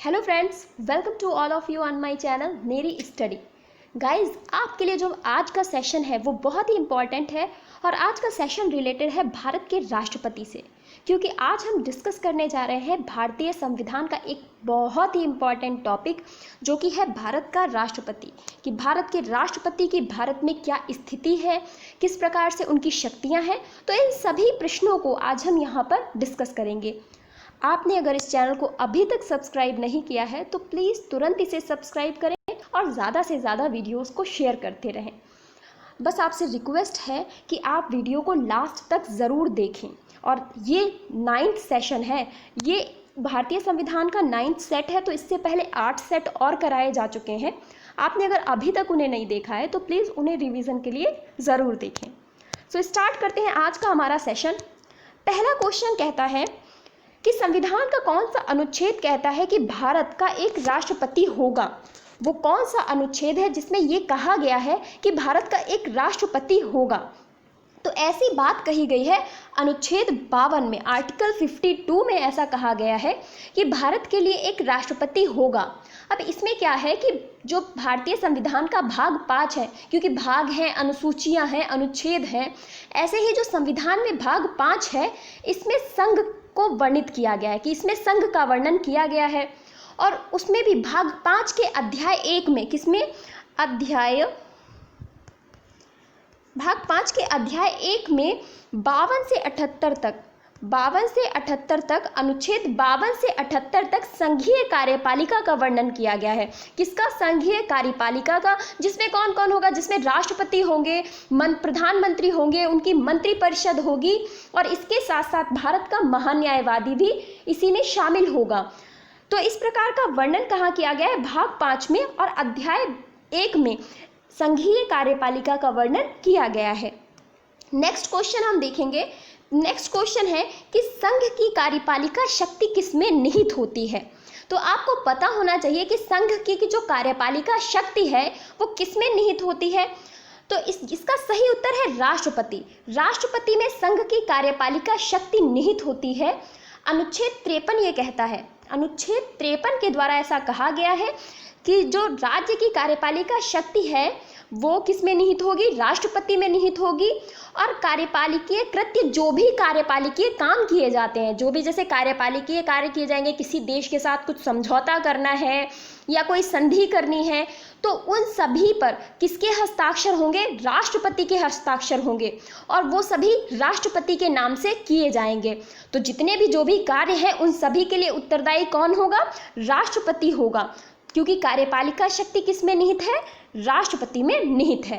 Hello friends, welcome to all of you on my channel Neri study. Guys, आपके लिए जो आज का सेशन है वो बहुत ही इम्पॉर्टेंट है और आज का सेशन रिलेटेड है भारत के राष्ट्रपति से, क्योंकि आज हम डिस्कस करने जा रहे हैं भारतीय संविधान का एक बहुत ही इम्पॉर्टेंट टॉपिक जो कि है भारत का राष्ट्रपति। कि भारत के राष्ट्रपति की भारत में क्या स्थिति है, किस प्रकार से उनकी शक्तियाँ हैं, तो इन सभी प्रश्नों को आज हम यहाँ पर डिस्कस करेंगे। आपने अगर इस चैनल को अभी तक सब्सक्राइब नहीं किया है तो प्लीज़ तुरंत इसे सब्सक्राइब करें और ज़्यादा से ज़्यादा वीडियोस को शेयर करते रहें। बस आपसे रिक्वेस्ट है कि आप वीडियो को लास्ट तक ज़रूर देखें। और ये 9th सेशन है, ये भारतीय संविधान का 9th सेट है, तो इससे पहले 8 सेट और कराए जा चुके हैं। आपने अगर अभी तक उन्हें नहीं देखा है तो प्लीज़ उन्हें रिविज़न के लिए ज़रूर देखें। सो स्टार्ट करते हैं आज का हमारा सेशन। पहला क्वेश्चन कहता है कि संविधान का कौन सा अनुच्छेद कहता है कि भारत का एक राष्ट्रपति होगा। वो कौन सा अनुच्छेद है जिसमें ये कहा गया है कि भारत का एक राष्ट्रपति होगा। तो ऐसी बात कही गई है अनुच्छेद 52 में, आर्टिकल 52 में ऐसा कहा गया है कि भारत के लिए एक राष्ट्रपति होगा। अब इसमें क्या है कि जो भारतीय संविधान का भाग 5 है, क्योंकि भाग हैं, अनुसूचियां हैं, अनुच्छेद हैं, ऐसे ही जो संविधान में भाग 5 है इसमें संघ को वर्णित किया गया है कि इसमें संघ का वर्णन किया गया है। और उसमें भी भाग 5 के अध्याय 1 में, किसमें भाग 5 के अध्याय 1 में 52 से 78 तक अनुच्छेद 52 से 78 तक संघीय कार्यपालिका का वर्णन किया गया है। किसका? संघीय कार्यपालिका का, जिसमें कौन कौन होगा? जिसमें राष्ट्रपति होंगे, प्रधानमंत्री होंगे, उनकी मंत्रिपरिषद होगी और इसके साथ साथ भारत का महान्यायवादी भी इसी में शामिल होगा। तो इस प्रकार का वर्णन कहाँ किया गया है? भाग 5 में और अध्याय 1 में संघीय कार्यपालिका का वर्णन किया गया है। नेक्स्ट क्वेश्चन हम देखेंगे। नेक्स्ट क्वेश्चन है कि संघ की कार्यपालिका शक्ति किसमें निहित होती है। तो आपको पता होना चाहिए कि संघ की जो कार्यपालिका शक्ति है वो किसमें निहित होती है। तो इसका सही उत्तर है राष्ट्रपति। राष्ट्रपति में संघ की कार्यपालिका शक्ति निहित होती है। अनुच्छेद 53 ये कहता है, अनुच्छेद 53 के द्वारा ऐसा कहा गया है कि जो राज्य की कार्यपालिका शक्ति है वो किसमें निहित होगी? राष्ट्रपति में निहित होगी। और कार्यपालिकीय कृत्य, जो भी कार्यपालिकीय काम किए जाते हैं, जो भी जैसे कार्यपालिकीय कार्य किए जाएंगे, किसी देश के साथ कुछ समझौता करना है या कोई संधि करनी है, तो उन सभी पर किसके हस्ताक्षर होंगे? राष्ट्रपति के हस्ताक्षर होंगे और वो सभी राष्ट्रपति के नाम से किए जाएंगे। तो जितने भी जो भी कार्य हैं उन सभी के लिए उत्तरदायी कौन होगा? राष्ट्रपति होगा, क्योंकि कार्यपालिका शक्ति किसमें निहित है? राष्ट्रपति में निहित है।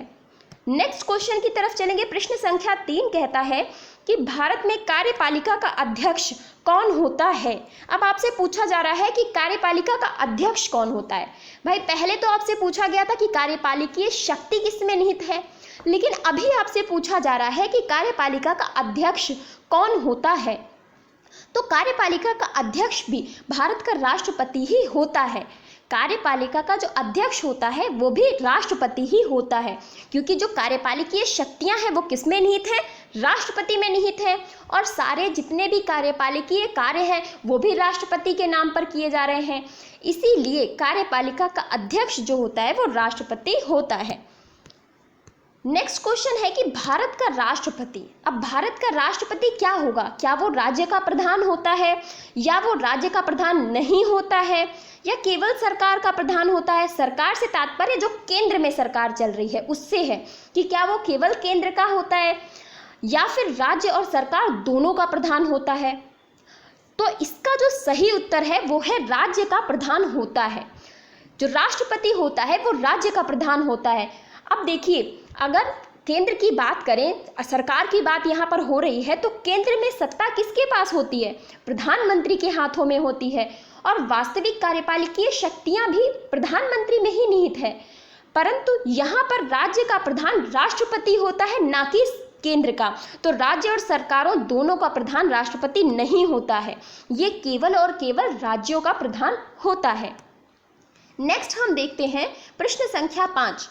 नेक्स्ट क्वेश्चन की तरफ चलेंगे। प्रश्न संख्या 3 कहता है कि भारत में कार्यपालिका का अध्यक्ष कौन होता है। अब आपसे पूछा जा रहा है कि कार्यपालिका का अध्यक्ष कौन होता है। भाई, पहले तो आपसे पूछा गया था कि कार्यपालिकीय शक्ति किसमें निहित है, लेकिन अभी आपसे पूछा जा रहा है कि कार्यपालिका का अध्यक्ष कौन होता है। तो कार्यपालिका का अध्यक्ष भी भारत का राष्ट्रपति ही होता है। कार्यपालिका का जो अध्यक्ष होता है वो भी राष्ट्रपति ही होता है, क्योंकि जो कार्यपालिकीय शक्तियां हैं वो किसमें निहित है? राष्ट्रपति में निहित है। और सारे जितने भी कार्यपालिकीय कार्य हैं वो भी राष्ट्रपति के नाम पर किए जा रहे हैं, इसीलिए कार्यपालिका का अध्यक्ष जो होता है वो राष्ट्रपति होता है। नेक्स्ट क्वेश्चन है कि भारत का राष्ट्रपति, अब भारत का राष्ट्रपति क्या होगा? क्या वो राज्य का प्रधान होता है या वो राज्य का प्रधान नहीं होता है या केवल सरकार का प्रधान होता है? सरकार से तात्पर्य जो केंद्र में सरकार चल रही है उससे है कि क्या वो केवल केंद्र का होता है या फिर राज्य और सरकार दोनों का प्रधान होता है। तो इसका जो सही उत्तर है वो है राज्य का प्रधान होता है। जो राष्ट्रपति होता है वो राज्य का प्रधान होता है। अब देखिए, अगर केंद्र की बात करें, सरकार की बात यहाँ पर हो रही है, तो केंद्र में सत्ता किसके पास होती है? प्रधानमंत्री के हाथों में होती है। और वास्तविक कार्यपालिकीय शक्तियाँ भी प्रधानमंत्री में ही निहित है, परंतु यहाँ पर राज्य का प्रधान राष्ट्रपति होता है, ना कि केंद्र का। तो राज्य और सरकारों दोनों का प्रधान राष्ट्रपति नहीं होता है, ये केवल और केवल राज्यों का प्रधान होता है। नेक्स्ट हम देखते हैं प्रश्न संख्या 5।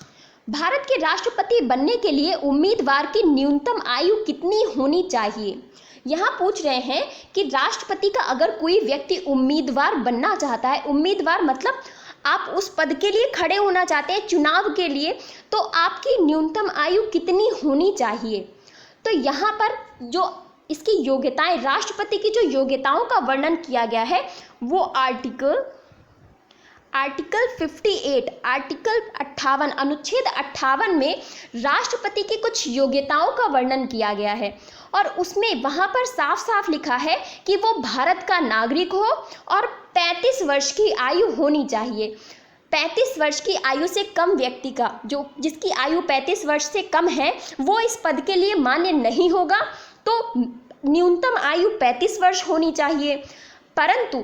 भारत के राष्ट्रपति बनने के लिए उम्मीदवार की न्यूनतम आयु कितनी होनी चाहिए। यहाँ पूछ रहे हैं कि राष्ट्रपति का अगर कोई व्यक्ति उम्मीदवार बनना चाहता है, उम्मीदवार मतलब आप उस पद के लिए खड़े होना चाहते हैं चुनाव के लिए, तो आपकी न्यूनतम आयु कितनी होनी चाहिए। तो यहाँ पर जो इसकी योग्यताएं, राष्ट्रपति की जो योग्यताओं का वर्णन किया गया है वो आर्टिकल 58, आर्टिकल 58, अनुच्छेद 58 में राष्ट्रपति की कुछ योग्यताओं का वर्णन किया गया है और उसमें वहाँ पर साफ साफ लिखा है कि वो भारत का नागरिक हो और 35 वर्ष की आयु होनी चाहिए। 35 वर्ष की आयु से कम व्यक्ति का, जो जिसकी आयु 35 वर्ष से कम है, वो इस पद के लिए मान्य नहीं होगा। तो न्यूनतम आयु 35 वर्ष होनी चाहिए। परंतु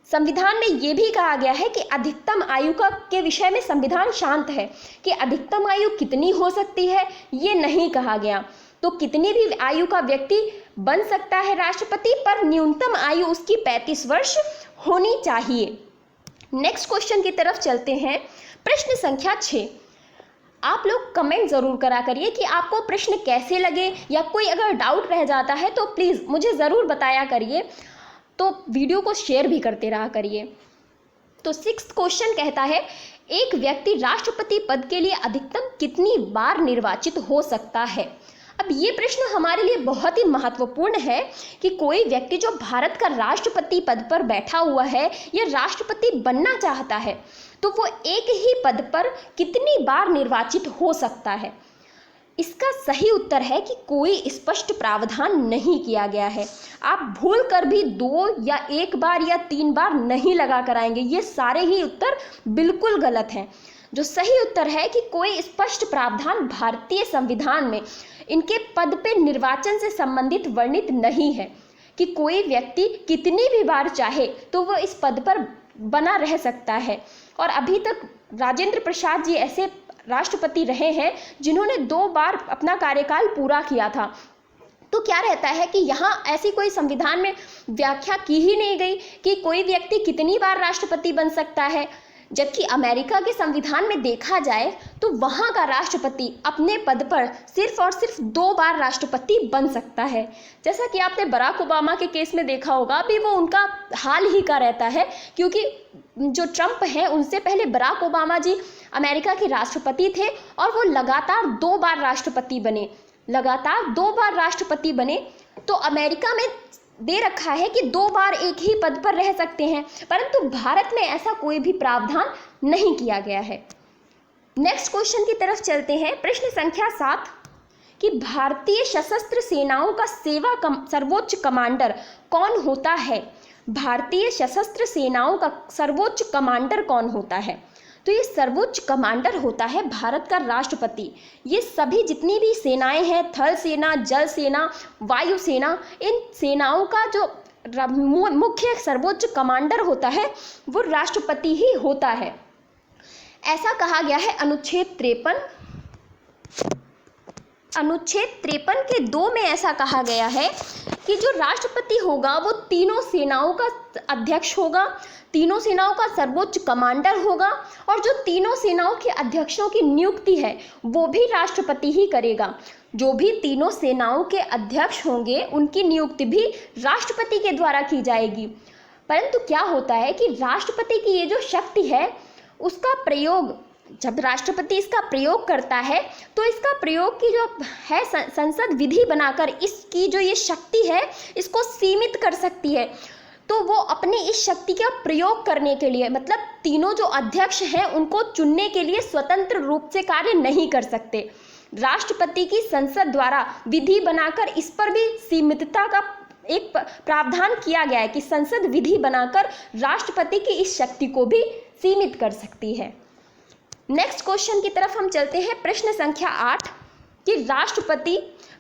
संविधान में ये भी कहा गया है कि अधिकतम आयु के विषय में संविधान शांत है कि अधिकतम आयु कितनी हो सकती है ये नहीं कहा गया। तो कितनी भी आयु का व्यक्ति बन सकता है राष्ट्रपति, पर न्यूनतम आयु उसकी 35 वर्ष होनी चाहिए। नेक्स्ट क्वेश्चन की तरफ चलते हैं। प्रश्न संख्या 6। आप लोग कमेंट ज़रूर करा करिए कि आपको प्रश्न कैसे लगे, या कोई अगर डाउट रह जाता है तो प्लीज़ मुझे ज़रूर बताया करिए, तो वीडियो को शेयर भी करते रहा करिए। तो 6th क्वेश्चन कहता है, एक व्यक्ति राष्ट्रपति पद के लिए अधिकतम कितनी बार निर्वाचित हो सकता है। अब ये प्रश्न हमारे लिए बहुत ही महत्वपूर्ण है कि कोई व्यक्ति जो भारत का राष्ट्रपति पद पर बैठा हुआ है या राष्ट्रपति बनना चाहता है, तो वो एक ही पद पर कितनी बार निर्वाचित हो सकता है। इसका सही उत्तर है कि कोई स्पष्ट प्रावधान नहीं किया गया है। आप भूल कर भी 2 या 1 बार या 3 बार नहीं लगा कर आएंगे, ये सारे ही उत्तर बिल्कुल गलत हैं। जो सही उत्तर है कि कोई स्पष्ट प्रावधान भारतीय संविधान में इनके पद पे निर्वाचन से संबंधित वर्णित नहीं है कि कोई व्यक्ति कितनी भी बार चाहे तो वो इस पद पर बना रह सकता है। और अभी तक राजेंद्र प्रसाद जी ऐसे राष्ट्रपति रहे हैं जिन्होंने 2 बार अपना कार्यकाल पूरा किया था। तो क्या रहता है कि यहाँ ऐसी कोई संविधान में व्याख्या की ही नहीं गई कि कोई व्यक्ति कितनी बार राष्ट्रपति बन सकता है, जबकि अमेरिका के संविधान में देखा जाए तो वहाँ का राष्ट्रपति अपने पद पर सिर्फ और सिर्फ 2 बार राष्ट्रपति बन सकता है। जैसा कि आपने बराक ओबामा के केस में देखा होगा, अभी वो उनका हाल ही का रहता है, क्योंकि जो ट्रंप हैं उनसे पहले बराक ओबामा जी अमेरिका के राष्ट्रपति थे और वो लगातार 2 बार राष्ट्रपति बने, लगातार 2 बार राष्ट्रपति बने। तो अमेरिका में दे रखा है कि 2 बार एक ही पद पर रह सकते हैं, परंतु भारत में ऐसा कोई भी प्रावधान नहीं किया गया है। नेक्स्ट क्वेश्चन की तरफ चलते हैं। प्रश्न संख्या 7 कि भारतीय सशस्त्र सेनाओं का सर्वोच्च कमांडर कौन होता है। भारतीय सशस्त्र सेनाओं का सर्वोच्च कमांडर कौन होता है। तो ये सर्वोच्च कमांडर होता है भारत का राष्ट्रपति। ये सभी जितनी भी सेनाएं हैं, थल सेना, जल सेना, वायु सेना, इन सेनाओं का जो मुख्य सर्वोच्च कमांडर होता है वो राष्ट्रपति ही होता है। ऐसा कहा गया है अनुच्छेद 53 के 2 में ऐसा कहा गया है कि जो राष्ट्रपति होगा वो तीनों सेनाओं का अध्यक्ष होगा, तीनों सेनाओं का सर्वोच्च कमांडर होगा, और जो तीनों सेनाओं के अध्यक्षों की नियुक्ति है वो भी राष्ट्रपति ही करेगा। जो भी तीनों सेनाओं के अध्यक्ष होंगे उनकी नियुक्ति भी राष्ट्रपति के द्वारा की जाएगी। परंतु क्या होता है कि राष्ट्रपति की ये जो शक्ति है उसका प्रयोग, जब राष्ट्रपति इसका प्रयोग करता है तो इसका प्रयोग की जो है संसद विधि बनाकर इसकी जो ये शक्ति है इसको सीमित कर सकती है। तो वो अपनी इस शक्ति का प्रयोग करने के लिए, मतलब तीनों जो अध्यक्ष हैं उनको चुनने के लिए स्वतंत्र रूप से कार्य नहीं कर सकते। राष्ट्रपति की संसद द्वारा विधि बनाकर इस पर भी सीमितता का एक प्रावधान किया गया है कि संसद विधि बनाकर राष्ट्रपति की इस शक्ति को भी सीमित कर सकती है। नेक्स्ट क्वेश्चन की तरफ हम चलते हैं। प्रश्न संख्या 8 कि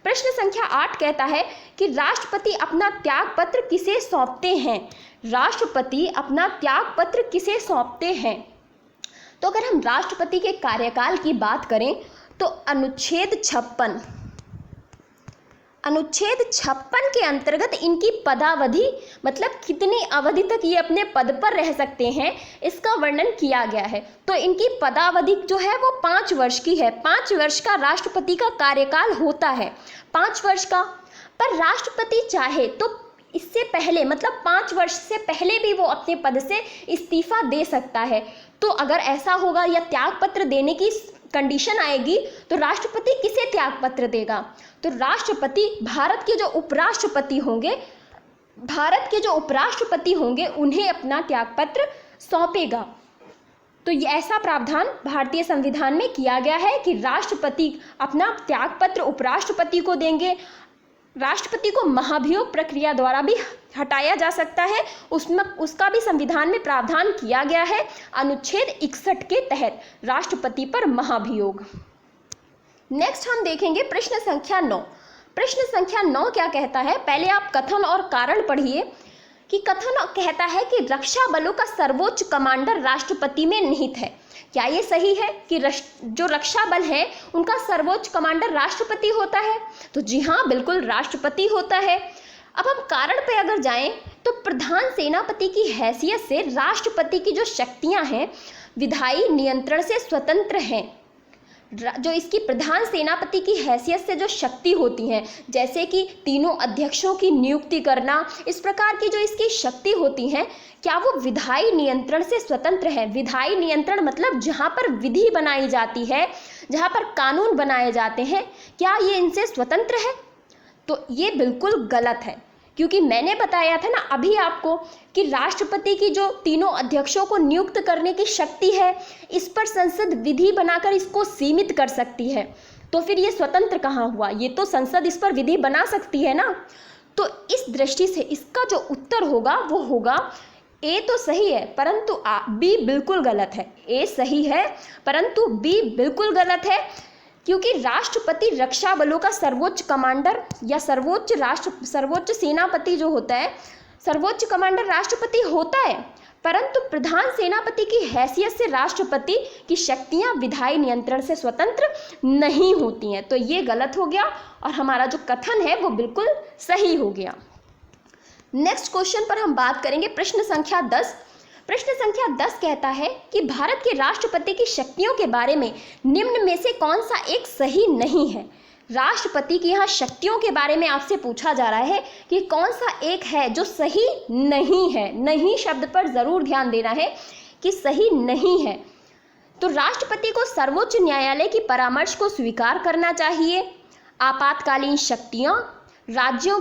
प्रश्न संख्या 8 कहता है कि राष्ट्रपति अपना त्याग पत्र किसे सौंपते हैं। राष्ट्रपति अपना त्याग पत्र किसे सौंपते हैं। तो अगर हम राष्ट्रपति के कार्यकाल की बात करें तो अनुच्छेद 56 के अंतर्गत इनकी पदावधि, मतलब कितनी अवधि तक ये अपने पद पर रह सकते हैं, इसका वर्णन किया गया है। तो इनकी पदावधि जो है वो 5 वर्ष की है। 5 वर्ष का राष्ट्रपति का कार्यकाल होता है, 5 वर्ष का। पर राष्ट्रपति चाहे तो इससे पहले मतलब 5 वर्ष से पहले भी वो अपने पद से इस्तीफा दे सकता है। तो अगर ऐसा होगा या त्याग पत्र देने की कंडीशन आएगी तो राष्ट्रपति किसे त्याग पत्र देगा? तो राष्ट्रपति भारत के जो उपराष्ट्रपति होंगे उन्हें अपना त्याग पत्र सौंपेगा। तो ये ऐसा प्रावधान भारतीय संविधान में किया गया है कि राष्ट्रपति अपना त्याग पत्र उपराष्ट्रपति को देंगे। राष्ट्रपति को महाभियोग प्रक्रिया द्वारा भी हटाया जा सकता है, उसमें उसका भी संविधान में प्रावधान किया गया है अनुच्छेद 61 के तहत राष्ट्रपति पर महाभियोग। नेक्स्ट हम देखेंगे प्रश्न संख्या 9। प्रश्न संख्या 9 क्या कहता है? पहले आप कथन और कारण पढ़िए कि कथन कहता है कि रक्षा बलों का सर्वोच्च कमांडर राष्ट्रपति में निहित है। क्या ये सही है कि जो रक्षा बल है उनका सर्वोच्च कमांडर राष्ट्रपति होता है? तो जी हाँ, बिल्कुल राष्ट्रपति होता है। अब हम कारण पे अगर जाएं तो प्रधान सेनापति की हैसियत से राष्ट्रपति की जो शक्तियां हैं विधायी नियंत्रण से स्वतंत्र हैं। जो इसकी प्रधान सेनापति की हैसियत से जो शक्ति होती हैं, जैसे कि तीनों अध्यक्षों की नियुक्ति करना, इस प्रकार की जो इसकी शक्ति होती हैं, क्या वो विधायी नियंत्रण से स्वतंत्र है? विधायी नियंत्रण मतलब जहाँ पर विधि बनाई जाती है, जहाँ पर कानून बनाए जाते हैं, क्या ये इनसे स्वतंत्र है? तो ये बिल्कुल गलत है, क्योंकि मैंने बताया था ना अभी आपको कि राष्ट्रपति की जो तीनों अध्यक्षों को नियुक्त करने की शक्ति है, इस पर संसद विधि बनाकर इसको सीमित कर सकती है। तो फिर ये स्वतंत्र कहाँ हुआ? ये तो संसद इस पर विधि बना सकती है ना। तो इस दृष्टि से इसका जो उत्तर होगा वो होगा ए तो सही है परंतु बी बिल्कुल गलत है। ए सही है परंतु बी बिल्कुल गलत है, क्योंकि राष्ट्रपति रक्षा बलों का सर्वोच्च कमांडर या सर्वोच्च सेनापति जो होता है, सर्वोच्च कमांडर राष्ट्रपति होता है, परंतु प्रधान सेनापति की हैसियत से राष्ट्रपति की शक्तियां विधायी नियंत्रण से स्वतंत्र नहीं होती हैं। तो ये गलत हो गया और हमारा जो कथन है वो बिल्कुल सही हो गया। नेक्स्ट क्वेश्चन पर हम बात करेंगे प्रश्न संख्या 10। प्रश्न संख्या 10 कहता है कि भारत के राष्ट्रपति की शक्तियों के बारे में निम्न में से कौन सा एक सही नहीं है? राष्ट्रपति की यहाँ शक्तियों के बारे में आपसे पूछा जा रहा है कि कौन सा एक है जो सही नहीं है। नहीं शब्द पर जरूर ध्यान देना है कि सही नहीं है। तो राष्ट्रपति को सर्वोच्च न्यायालय की परामर्श को स्वीकार करना चाहिए। आपातकालीन शक्तियाँ, राज्यों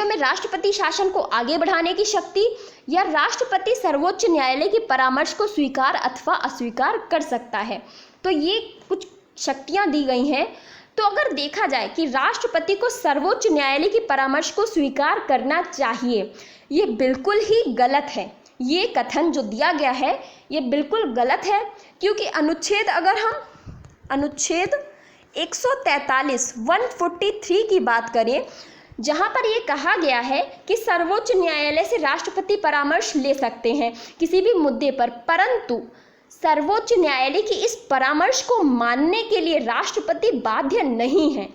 में राष्ट्रपति शासन को आगे बढ़ाने की शक्ति, या राष्ट्रपति सर्वोच्च न्यायालय की परामर्श को स्वीकार अथवा अस्वीकार कर सकता है। तो ये कुछ शक्तियां दी गई हैं। तो अगर देखा जाए कि राष्ट्रपति को सर्वोच्च न्यायालय की परामर्श को स्वीकार करना चाहिए, ये बिल्कुल ही गलत है। ये कथन जो दिया गया है ये बिल्कुल गलत है, क्योंकि अगर हम अनुच्छेद 143 की बात करें, जहां पर ये कहा गया है कि सर्वोच्च न्यायालय से राष्ट्रपति परामर्श ले सकते हैं किसी भी मुद्दे पर, परंतु सर्वोच्च न्यायालय की इस परामर्श को मानने के लिए राष्ट्रपति बाध्य नहीं है।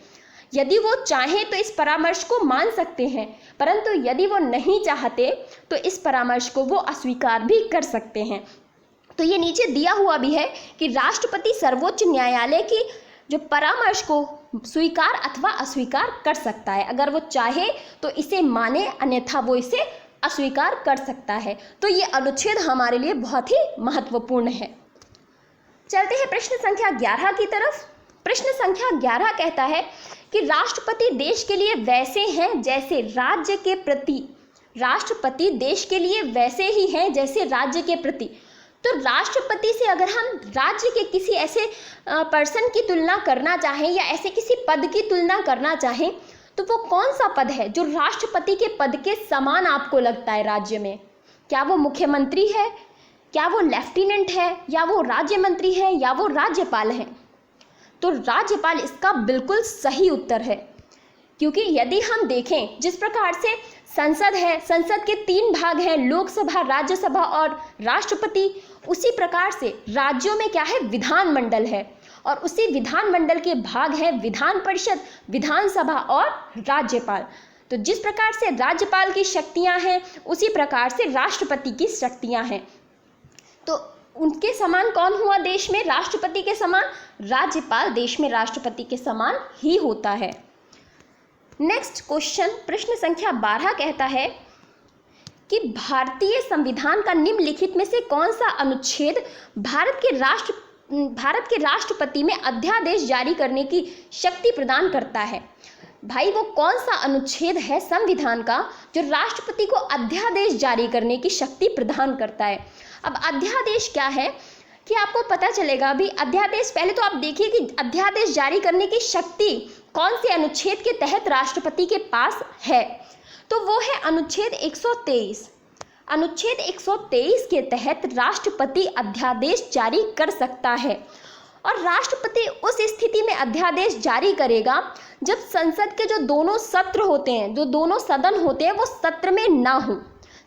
यदि वो चाहें तो इस परामर्श को मान सकते हैं, परंतु यदि वो नहीं चाहते तो इस परामर्श को वो अस्वीकार भी कर सकते हैं। तो ये नीचे दिया हुआ भी है कि राष्ट्रपति सर्वोच्च न्यायालय की जो परामर्श को स्वीकार अथवा अस्वीकार कर सकता है। अगर वो चाहे तो इसे माने, अन्यथा वो इसे अस्वीकार कर सकता है। तो ये अनुच्छेद हमारे लिए बहुत ही महत्वपूर्ण है। चलते हैं प्रश्न संख्या 11 की तरफ। प्रश्न संख्या 11 कहता है कि राष्ट्रपति देश के लिए वैसे हैं जैसे राज्य के प्रति। राष्ट्रपति देश के लिए वैसे ही हैं जैसे राज्य के प्रति। तो राष्ट्रपति से अगर हम राज्य के किसी ऐसे पर्सन की तुलना करना चाहें या ऐसे किसी पद की तुलना करना चाहें, तो वो कौन सा पद है जो राष्ट्रपति के पद के समान आपको लगता है राज्य में? क्या वो मुख्यमंत्री है, क्या वो लेफ्टिनेंट है, या वो राज्य मंत्री है, या वो राज्यपाल है? तो राज्यपाल इसका बिल्कुल सही उत्तर है, क्योंकि यदि हम देखें जिस प्रकार से संसद है, संसद के 3 भाग हैं, लोकसभा, राज्यसभा और राष्ट्रपति, उसी प्रकार से राज्यों में क्या है, विधानमंडल है, और उसी विधानमंडल के भाग हैं विधान परिषद, विधानसभा और राज्यपाल। तो जिस प्रकार से राज्यपाल की शक्तियां हैं उसी प्रकार से राष्ट्रपति की शक्तियां हैं। तो उनके समान कौन हुआ देश में राष्ट्रपति के समान? राज्यपाल देश में राष्ट्रपति के समान ही होता है। नेक्स्ट क्वेश्चन प्रश्न संख्या 12 कहता है कि भारतीय संविधान का निम्नलिखित में से कौन सा अनुच्छेद भारत के राष्ट्रपति में अध्यादेश जारी करने की शक्ति प्रदान करता है। भाई वो कौन सा अनुच्छेद है संविधान का जो राष्ट्रपति को अध्यादेश जारी करने की शक्ति प्रदान करता है। अब अध्यादेश क्या है कि आपको पता चलेगा अभी। अध्यादेश, पहले तो आप देखिए कि अध्यादेश जारी करने की शक्ति कौन से अनुच्छेद के तहत राष्ट्रपति के पास है, तो वो है अनुच्छेद 123। अनुच्छेद 123 के तहत राष्ट्रपति अध्यादेश जारी कर सकता है और राष्ट्रपति उस स्थिति में अध्यादेश जारी करेगा जब संसद के जो दोनों सत्र होते हैं, जो दोनों सदन होते हैं, वो सत्र में ना हो।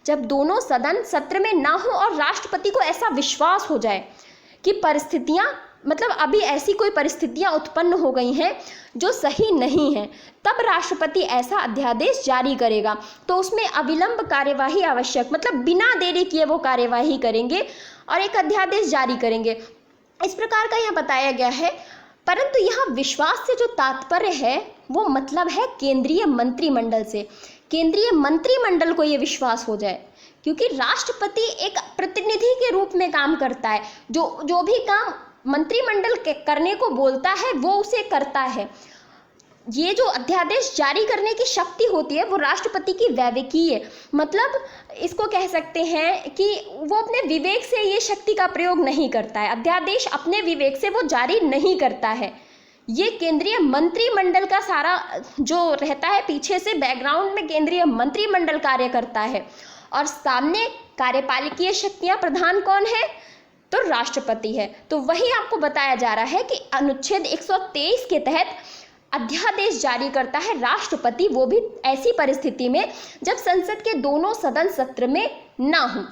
जब दोनों सदन सत्र में ना हो और राष्ट्रपति को ऐसा विश्वास हो जाए कि परिस्थितियां, मतलब अभी ऐसी कोई परिस्थितियां उत्पन्न हो गई हैं जो सही नहीं है, तब राष्ट्रपति ऐसा अध्यादेश जारी करेगा। तो उसमें अविलंब कार्यवाही आवश्यक, मतलब बिना देरी किए वो कार्यवाही करेंगे और एक अध्यादेश जारी करेंगे। इस प्रकार का यहाँ बताया गया है। परंतु यहाँ विश्वास से जो तात्पर्य है वो मतलब है केंद्रीय मंत्रिमंडल से। केंद्रीय मंत्रिमंडल को ये विश्वास हो जाए, क्योंकि राष्ट्रपति एक प्रतिनिधि के रूप में काम करता है। जो भी काम मंत्रिमंडल करने को बोलता है वो उसे करता है। ये जो अध्यादेश जारी करने की शक्ति होती है वो राष्ट्रपति की वैवेकीय, मतलब इसको कह सकते हैं कि वो अपने विवेक से ये शक्ति का प्रयोग नहीं करता है। अध्यादेश अपने विवेक से वो जारी नहीं करता है। ये केंद्रीय मंत्रिमंडल का सारा जो रहता है, पीछे से बैकग्राउंड में केंद्रीय मंत्रिमंडल कार्य करता है और सामने कार्यपालिकीय शक्तियां प्रधान कौन है, तो राष्ट्रपति है। तो वही आपको बताया जा रहा है कि अनुच्छेद 123 के तहत अध्यादेश जारी करता है राष्ट्रपति, वो भी ऐसी परिस्थिति में जब संसद के दोनों सदन सत्र में ना हो।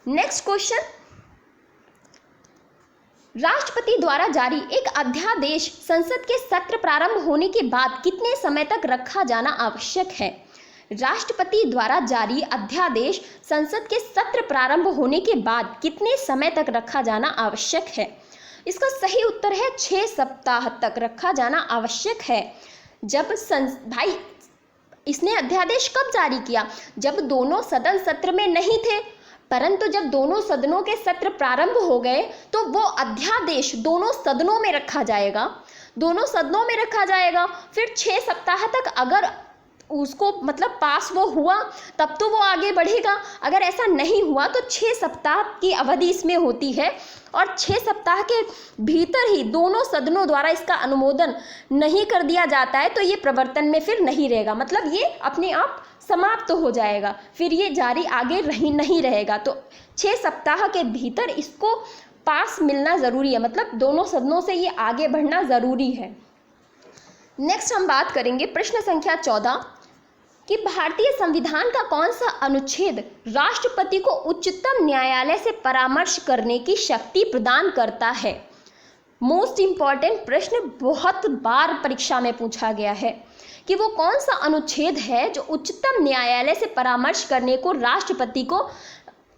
नेक्स्ट क्वेश्चन, राष्ट्रपति द्वारा जारी एक अध्यादेश संसद के सत्र प्रारंभ होने के बाद कितने समय तक रखा जाना आवश्यक है। राष्ट्रपति द्वारा जारी अध्यादेश संसद के सत्र प्रारंभ होने के बाद कितने समय तक रखा जाना आवश्यक है। इसका सही उत्तर है 6 सप्ताह तक रखा जाना आवश्यक है। जब भाई इसने अध्यादेश कब जारी किया, जब दोनों सदन सत्र में नहीं थे, परंतु जब दोनों सदनों के सत्र प्रारंभ हो गए तो वो अध्यादेश दोनों सदनों में रखा जाएगा, दोनों सदनों में रखा जाएगा। फिर 6 सप्ताह तक अगर उसको मतलब पास वो हुआ तब तो वो आगे बढ़ेगा, अगर ऐसा नहीं हुआ तो 6 सप्ताह की अवधि इसमें होती है और 6 सप्ताह के भीतर ही दोनों सदनों द्वारा इसका अनुमोदन नहीं कर दिया जाता है तो ये प्रवर्तन में फिर नहीं रहेगा, मतलब ये अपने आप समाप्त हो जाएगा, फिर ये जारी आगे नहीं रहेगा। तो 6 सप्ताह के भीतर इसको पास मिलना ज़रूरी है, मतलब दोनों सदनों से ये आगे बढ़ना ज़रूरी है। नेक्स्ट हम बात करेंगे प्रश्न संख्या 14 कि भारतीय संविधान का कौन सा अनुच्छेद राष्ट्रपति को उच्चतम न्यायालय से परामर्श करने की शक्ति प्रदान करता है। मोस्ट इंपॉर्टेंट प्रश्न, बहुत बार परीक्षा में पूछा गया है कि वो कौन सा अनुच्छेद है जो उच्चतम न्यायालय से परामर्श करने को राष्ट्रपति को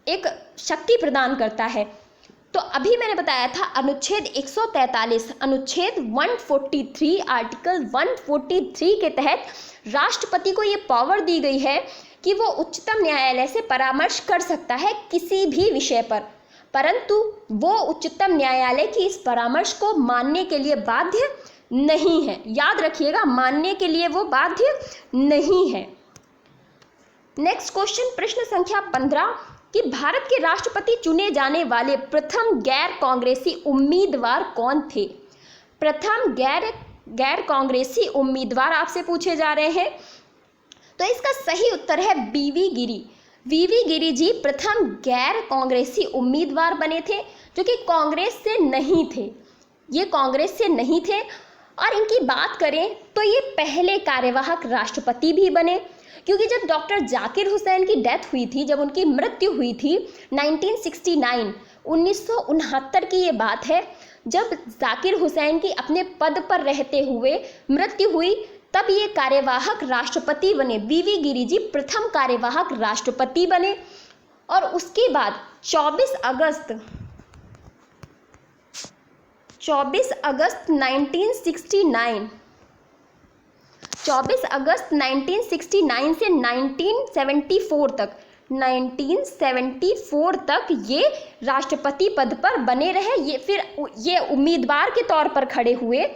एक शक्ति प्रदान करता है। तो अभी मैंने बताया था अनुच्छेद 143, अनुच्छेद 143, आर्टिकल 143 के तहत राष्ट्रपति को ये पावर दी गई है कि वो उच्चतम न्यायालय से परामर्श कर सकता है किसी भी विषय पर, परंतु वो उच्चतम न्यायालय की इस परामर्श को मानने के लिए बाध्य नहीं है। याद रखिएगा, मानने के लिए वो बाध्य नहीं है। नेक्स्ट क्वेश्चन प्रश्न संख्या 15 कि भारत के राष्ट्रपति चुने जाने वाले प्रथम गैर कांग्रेसी उम्मीदवार कौन थे। प्रथम गैर कांग्रेसी उम्मीदवार आपसे पूछे जा रहे हैं, तो इसका सही उत्तर है बीवी गिरी। वीवी गिरी जी प्रथम गैर कांग्रेसी उम्मीदवार बने थे जो कि कांग्रेस से नहीं थे, ये कांग्रेस से नहीं थे। और इनकी बात करें तो ये पहले कार्यवाहक राष्ट्रपति भी बने, क्योंकि जब डॉक्टर जाकिर हुसैन की डेथ हुई थी, जब उनकी मृत्यु हुई थी 1969 की ये बात है, जब जाकिर हुसैन की अपने पद पर रहते हुए मृत्यु हुई, तब ये कार्यवाहक राष्ट्रपति बने। बीवी गिरी जी प्रथम कार्यवाहक राष्ट्रपति बने। और उसके बाद 24 अगस्त 1969 24 अगस्त 1969 से 1974 तक ये राष्ट्रपति पद पर बने रहे। ये उम्मीदवार के तौर पर खड़े हुए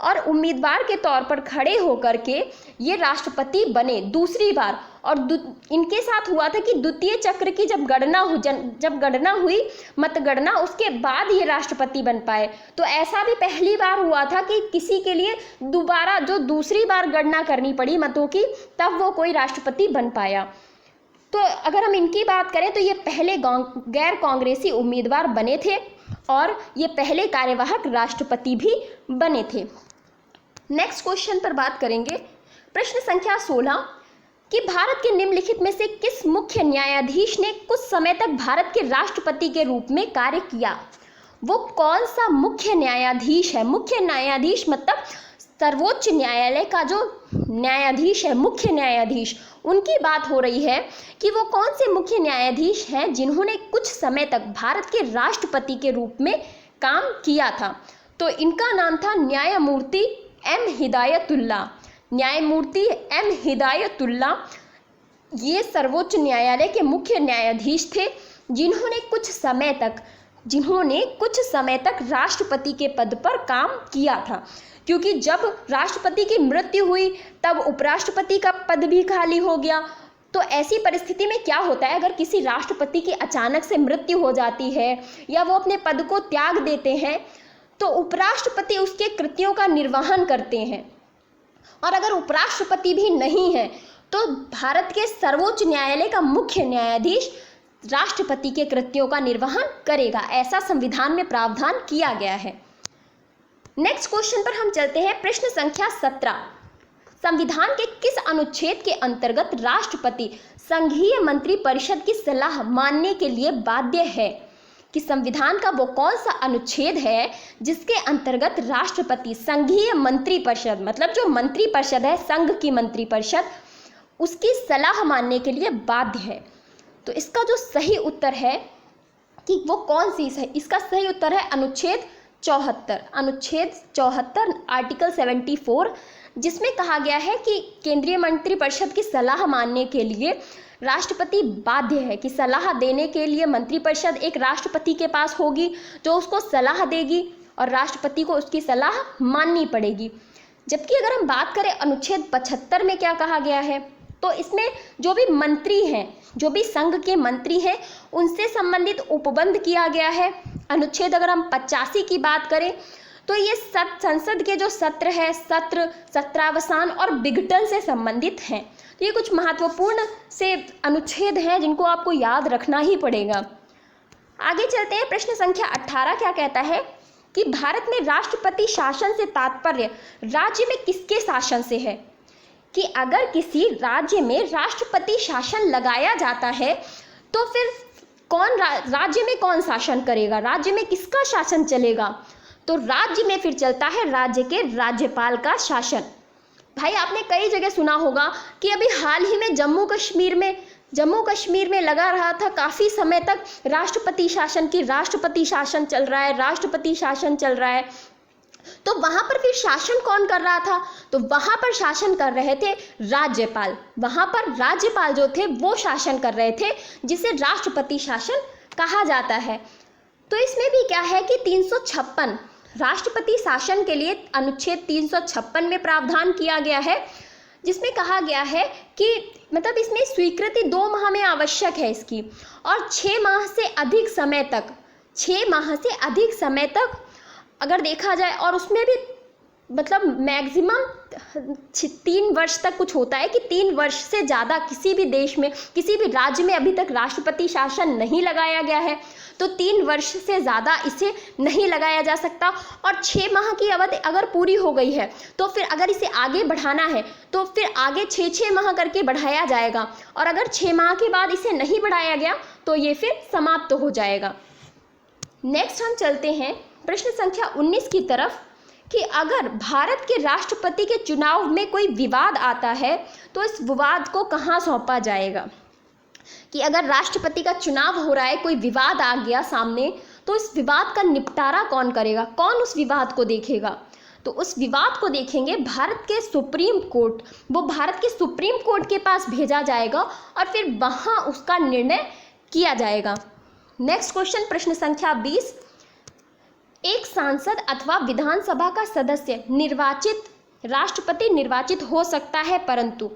और उम्मीदवार के तौर पर खड़े होकर के ये राष्ट्रपति बने दूसरी बार। और इनके साथ हुआ था कि द्वितीय चक्र की जब गणना हुई मतगणना, उसके बाद ये राष्ट्रपति बन पाए। तो ऐसा भी पहली बार हुआ था कि किसी के लिए दोबारा जो दूसरी बार गणना करनी पड़ी मतों की, तब वो कोई राष्ट्रपति बन पाया। तो अगर हम इनकी बात करें तो ये पहले गैर कांग्रेसी उम्मीदवार बने थे और ये पहले कार्यवाहक राष्ट्रपति भी बने थे। नेक्स्ट क्वेश्चन पर बात करेंगे, प्रश्न संख्या 16 कि भारत के निम्नलिखित में से किस मुख्य न्यायाधीश ने कुछ समय तक भारत के राष्ट्रपति के रूप में कार्य किया? वो कौन सा मुख्य न्यायाधीश है? मुख्य न्यायाधीश मतलब सर्वोच्च न्यायालय का जो न्यायाधीश है, मुख्य न्यायाधीश, उनकी बात हो रही है कि वो कौन से मुख्य न्यायाधीश हैं जिन्होंने कुछ समय तक भारत के राष्ट्रपति के रूप में काम किया था। तो इनका नाम था न्यायमूर्ति एम हिदायतुल्ला। न्यायमूर्ति एम हिदायतुल्ला ये सर्वोच्च न्यायालय के मुख्य न्यायाधीश थे जिन्होंने कुछ समय तक राष्ट्रपति के पद पर काम किया था। क्योंकि जब राष्ट्रपति की मृत्यु हुई तब उपराष्ट्रपति का पद भी खाली हो गया। तो ऐसी परिस्थिति में क्या होता है, अगर किसी राष्ट्रपति की अचानक से मृत्यु हो जाती है या वो अपने पद को त्याग देते हैं तो उपराष्ट्रपति उसके कृत्यों का निर्वहन करते हैं। और अगर उपराष्ट्रपति भी नहीं है तो भारत के सर्वोच्च न्यायालय का मुख्य न्यायाधीश राष्ट्रपति के कृत्यों का निर्वहन करेगा। ऐसा संविधान में प्रावधान किया गया है। नेक्स्ट क्वेश्चन पर हम चलते हैं, प्रश्न संख्या 17। संविधान के किस अनुच्छेद के अंतर्गत राष्ट्रपति संघीय मंत्रिपरिषद की सलाह मानने के लिए बाध्य है? कि संविधान का वो कौन सा अनुच्छेद है जिसके अंतर्गत राष्ट्रपति संघीय मंत्रिपरिषद, मतलब जो मंत्रिपरिषद है, संघ की मंत्रिपरिषद, उसकी सलाह मानने के लिए बाध्य है? तो इसका जो सही उत्तर है कि वो कौन सी है, इसका सही उत्तर है अनुच्छेद 74 आर्टिकल 74, जिसमें कहा गया है कि केंद्रीय मंत्रिपरिषद की सलाह मानने के लिए राष्ट्रपति बाध्य है, कि सलाह देने के लिए मंत्रिपरिषद एक राष्ट्रपति के पास होगी जो उसको सलाह देगी और राष्ट्रपति को उसकी सलाह माननी पड़ेगी। जबकि अगर हम बात करें अनुच्छेद 75 में क्या कहा गया है, तो इसमें जो भी मंत्री हैं, जो भी संघ के मंत्री हैं, उनसे संबंधित उपबंध किया गया है। अनुच्छेद अगर हम 85 की बात करें तो ये संसद के जो सत्र है, सत्रावसान और विघटन से संबंधित हैं। तो ये कुछ महत्वपूर्ण से अनुच्छेद हैं जिनको आपको याद रखना ही पड़ेगा। आगे चलते हैं, प्रश्न संख्या 18 क्या कहता है कि भारत में राष्ट्रपति शासन से तात्पर्य राज्य में किसके शासन से है? कि अगर किसी राज्य में राष्ट्रपति शासन लगाया जाता है तो फिर राज्य में कौन शासन करेगा, राज्य में किसका शासन चलेगा? तो राज्य में फिर चलता है राज्य के राज्यपाल का शासन। भाई आपने कई जगह सुना होगा कि अभी हाल ही में जम्मू कश्मीर में लगा रहा था काफ़ी समय तक राष्ट्रपति शासन चल रहा है। तो वहाँ पर फिर शासन कौन कर रहा था? तो वहाँ पर शासन कर रहे थे राज्यपाल। वहाँ पर राज्यपाल जो थे वो शासन कर रहे थे, जिसे राष्ट्रपति शासन कहा जाता है। तो इसमें भी क्या है कि 356 राष्ट्रपति शासन के लिए अनुच्छेद 356 में प्रावधान किया गया है, जिसमें कहा गया है कि मतलब इसमें स्वीकृति 2 माह में आवश्यक है इसकी, और 6 माह से अधिक समय तक अगर देखा जाए, और उसमें भी मतलब मैक्सिमम 3 वर्ष तक कुछ होता है कि 3 वर्ष से ज़्यादा किसी भी देश में, किसी भी राज्य में अभी तक राष्ट्रपति शासन नहीं लगाया गया है, तो 3 वर्ष से ज़्यादा इसे नहीं लगाया जा सकता। और 6 माह की अवधि अगर पूरी हो गई है तो फिर अगर इसे आगे बढ़ाना है तो फिर आगे 6 माह करके बढ़ाया जाएगा, और अगर 6 माह के बाद इसे नहीं बढ़ाया गया तो ये फिर समाप्त हो जाएगा। नेक्स्ट हम चलते हैं प्रश्न संख्या 19 की तरफ कि अगर भारत के राष्ट्रपति के चुनाव में कोई विवाद आता है तो इस विवाद को कहाँ सौंपा जाएगा? कि अगर राष्ट्रपति का चुनाव हो रहा है, कोई विवाद आ गया सामने, तो इस विवाद का निपटारा कौन करेगा, कौन उस विवाद को देखेगा? तो उस विवाद को देखेंगे भारत के सुप्रीम कोर्ट, वो भारत के सुप्रीम कोर्ट के पास भेजा जाएगा और फिर वहाँ उसका निर्णय किया जाएगा। नेक्स्ट क्वेश्चन, प्रश्न संख्या 20, एक सांसद अथवा विधानसभा का सदस्य निर्वाचित राष्ट्रपति निर्वाचित हो सकता है, परंतु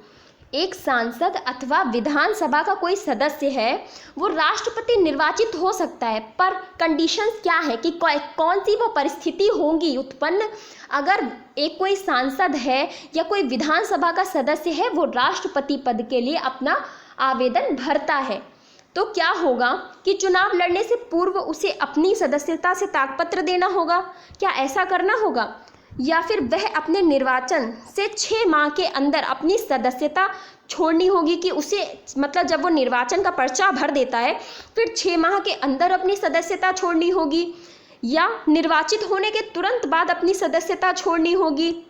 एक सांसद अथवा विधानसभा का कोई सदस्य है वो राष्ट्रपति निर्वाचित हो सकता है, पर कंडीशंस क्या है कि कौन सी वो परिस्थिति होंगी उत्पन्न अगर एक कोई सांसद है या कोई विधानसभा का सदस्य है वो राष्ट्रपति पद के लिए अपना आवेदन भरता है। तो क्या होगा कि चुनाव लड़ने से पूर्व उसे अपनी सदस्यता से त्यागपत्र देना होगा, क्या ऐसा करना होगा, या फिर वह अपने निर्वाचन से 6 माह के अंदर अपनी सदस्यता छोड़नी होगी कि उसे मतलब जब वो निर्वाचन का पर्चा भर देता है फिर 6 माह के अंदर अपनी सदस्यता छोड़नी होगी, या निर्वाचित होने के तुरंत बाद अपनी सदस्यता छोड़नी होगी,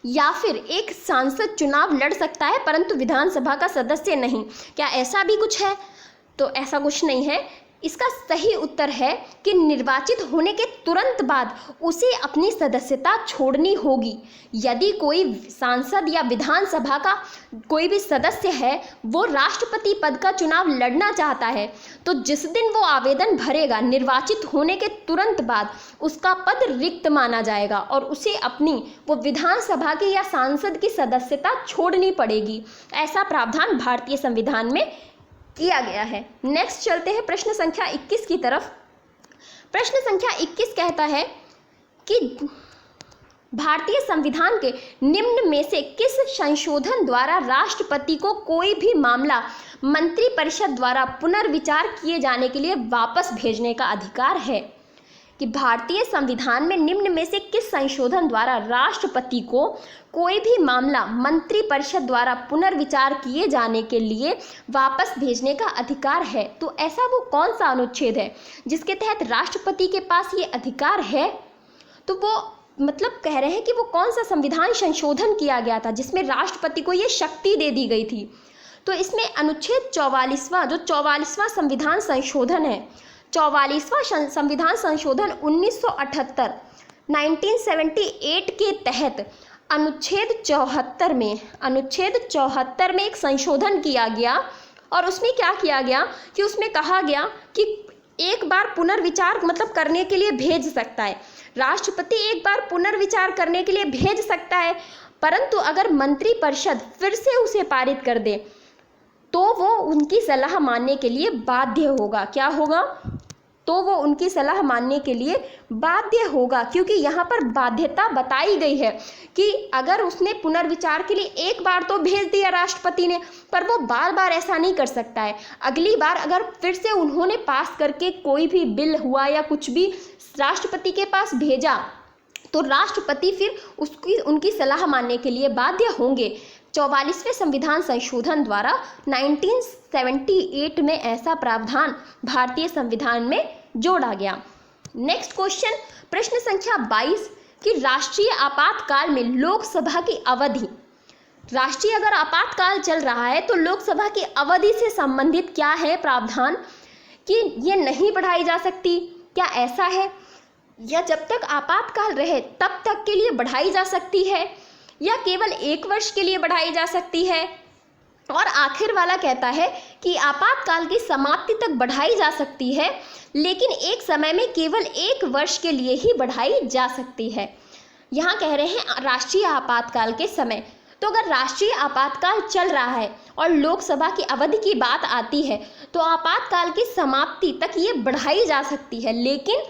या फिर एक सांसद चुनाव लड़ सकता है परंतु विधानसभा का सदस्य नहीं, क्या ऐसा भी कुछ है? तो ऐसा कुछ नहीं है। इसका सही उत्तर है कि निर्वाचित होने के तुरंत बाद उसे अपनी सदस्यता छोड़नी होगी। यदि कोई सांसद या विधानसभा का कोई भी सदस्य है वो राष्ट्रपति पद का चुनाव लड़ना चाहता है तो जिस दिन वो आवेदन भरेगा निर्वाचित होने के तुरंत बाद उसका पद रिक्त माना जाएगा और उसे अपनी वो विधानसभा की या सांसद की सदस्यता छोड़नी पड़ेगी। ऐसा प्रावधान भारतीय संविधान में किया गया है। नेक्स्ट चलते हैं प्रश्न संख्या 21 की तरफ। प्रश्न संख्या 21 कहता है कि भारतीय संविधान के निम्न में से किस संशोधन द्वारा राष्ट्रपति को कोई भी मामला मंत्रिपरिषद द्वारा पुनर्विचार किए जाने के लिए वापस भेजने का अधिकार है? कि भारतीय संविधान में निम्न में से किस संशोधन द्वारा राष्ट्रपति को कोई भी मामला मंत्रिपरिषद द्वारा पुनर्विचार किए जाने के लिए वापस भेजने का अधिकार है? तो ऐसा वो कौन सा अनुच्छेद है जिसके तहत राष्ट्रपति के पास ये अधिकार है? तो वो मतलब कह रहे हैं कि वो कौन सा संविधान संशोधन किया गया था जिसमें राष्ट्रपति को ये शक्ति दे दी गई थी? तो इसमें अनुच्छेद 44वां जो 44वां संविधान संशोधन है, 44वां संविधान संशोधन 1978 के तहत अनुच्छेद 74 में एक संशोधन किया गया और उसमें क्या किया गया कि उसमें कहा गया कि एक बार पुनर्विचार मतलब करने के लिए भेज सकता है, राष्ट्रपति एक बार पुनर्विचार करने के लिए भेज सकता है, परंतु अगर मंत्रिपरिषद फिर से उसे पारित कर दे तो वो उनकी सलाह मानने के लिए बाध्य होगा। क्या होगा? तो वो उनकी सलाह मानने के लिए बाध्य होगा, क्योंकि यहाँ पर बाध्यता बताई गई है कि अगर उसने पुनर्विचार के लिए एक बार तो भेज दिया राष्ट्रपति ने, पर वो बार बार ऐसा नहीं कर सकता है। अगली बार अगर फिर से उन्होंने पास करके कोई भी बिल हुआ या कुछ भी राष्ट्रपति के पास भेजा तो राष्ट्रपति फिर उनकी सलाह मानने के लिए बाध्य होंगे। 44वें संविधान संशोधन द्वारा 1978 में ऐसा प्रावधान भारतीय संविधान में जोड़ा गया। नेक्स्ट क्वेश्चन, प्रश्न संख्या 22 कि राष्ट्रीय आपातकाल में लोकसभा की अवधि, राष्ट्रीय अगर आपातकाल चल रहा है तो लोकसभा की अवधि से संबंधित क्या है प्रावधान कि ये नहीं बढ़ाई जा सकती? क्या ऐसा है? या जब तक आपातकाल रहे तब तक के लिए बढ़ाई जा सकती है या केवल 1 वर्ष के लिए बढ़ाई जा सकती है? और आखिर वाला कहता है कि आपातकाल की समाप्ति तक बढ़ाई जा सकती है लेकिन एक समय में केवल 1 वर्ष के लिए ही बढ़ाई जा सकती है। यहाँ कह रहे हैं राष्ट्रीय आपातकाल के समय। तो अगर राष्ट्रीय आपातकाल चल रहा है और लोकसभा की अवधि की बात आती है तो आपातकाल की समाप्ति तक ये बढ़ाई जा सकती है, लेकिन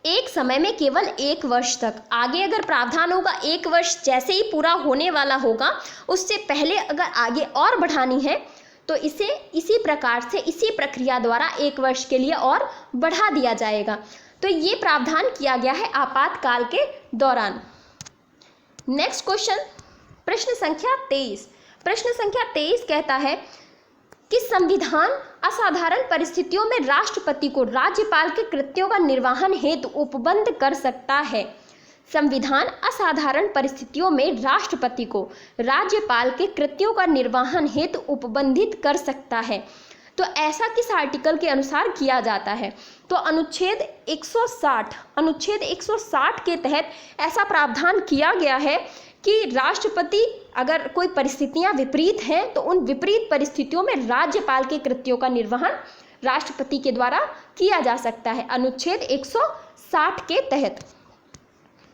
एक समय में केवल 1 वर्ष तक। आगे अगर प्रावधान होगा 1 वर्ष जैसे ही पूरा होने वाला होगा उससे पहले अगर आगे और बढ़ानी है तो इसे इसी प्रकार से इसी प्रक्रिया द्वारा 1 वर्ष के लिए और बढ़ा दिया जाएगा। तो ये प्रावधान किया गया है आपातकाल के दौरान। नेक्स्ट क्वेश्चन, प्रश्न संख्या 23। प्रश्न संख्या 23 कहता है कि संविधान असाधारण परिस्थितियों में राष्ट्रपति को राज्यपाल के कृत्यों का निर्वहन हेतु उपबंध कर सकता है। संविधान असाधारण परिस्थितियों में राष्ट्रपति को राज्यपाल के कृत्यों का निर्वहन हेतु उपबंधित कर सकता है। तो ऐसा किस आर्टिकल के अनुसार किया जाता है? तो अनुच्छेद 160 के तहत ऐसा प्रावधान किया गया है कि राष्ट्रपति, अगर कोई परिस्थितियां विपरीत हैं तो उन विपरीत परिस्थितियों में राज्यपाल के कृत्यों का निर्वहन राष्ट्रपति के द्वारा किया जा सकता है, अनुच्छेद 160 के तहत।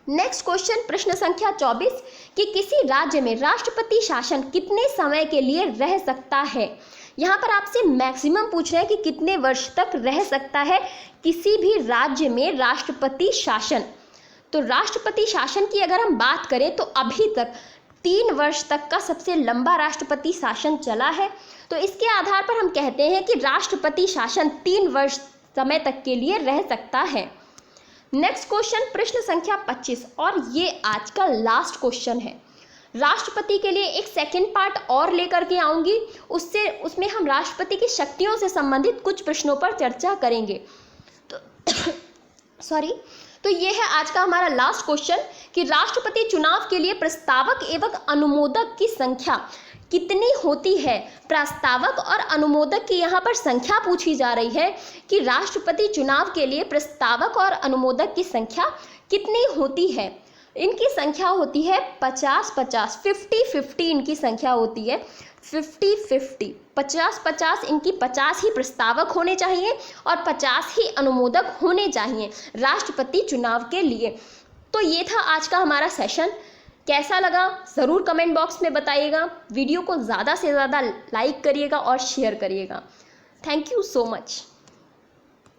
नेक्स्ट क्वेश्चन, प्रश्न संख्या 24 कि किसी राज्य में राष्ट्रपति शासन कितने समय के लिए रह सकता है? यहाँ पर आपसे मैक्सिमम पूछ रहे हैं कि कितने वर्ष तक रह सकता है किसी भी राज्य में राष्ट्रपति शासन। तो राष्ट्रपति शासन की अगर हम बात करें तो अभी तक 3 वर्ष तक का सबसे लंबा राष्ट्रपति शासन चला है। तो इसके आधार पर हम कहते हैं कि राष्ट्रपति शासन 3 वर्ष समय तक के लिए रह सकता है। नेक्स्ट क्वेश्चन, प्रश्न संख्या 25, और ये आज का लास्ट क्वेश्चन है। राष्ट्रपति के लिए एक सेकंड पार्ट और लेकर के आऊंगी, उसमें हम राष्ट्रपति की शक्तियों से संबंधित कुछ प्रश्नों पर चर्चा करेंगे। तो ये है आज का हमारा लास्ट क्वेश्चन कि राष्ट्रपति चुनाव के लिए प्रस्तावक एवं अनुमोदक की संख्या कितनी होती है? प्रस्तावक और अनुमोदक की यहाँ पर संख्या पूछी जा रही है कि राष्ट्रपति चुनाव के लिए प्रस्तावक और अनुमोदक की संख्या कितनी होती है? इनकी संख्या होती है 50-50, 50-50 इनकी संख्या होती है, 50-50, 50-50 इनकी 50 ही प्रस्तावक होने चाहिए और 50 ही अनुमोदक होने चाहिए राष्ट्रपति चुनाव के लिए। तो ये था आज का हमारा सेशन। कैसा लगा ज़रूर कमेंट बॉक्स में बताइएगा। वीडियो को ज़्यादा से ज़्यादा लाइक करिएगा और शेयर करिएगा। Thank you so much.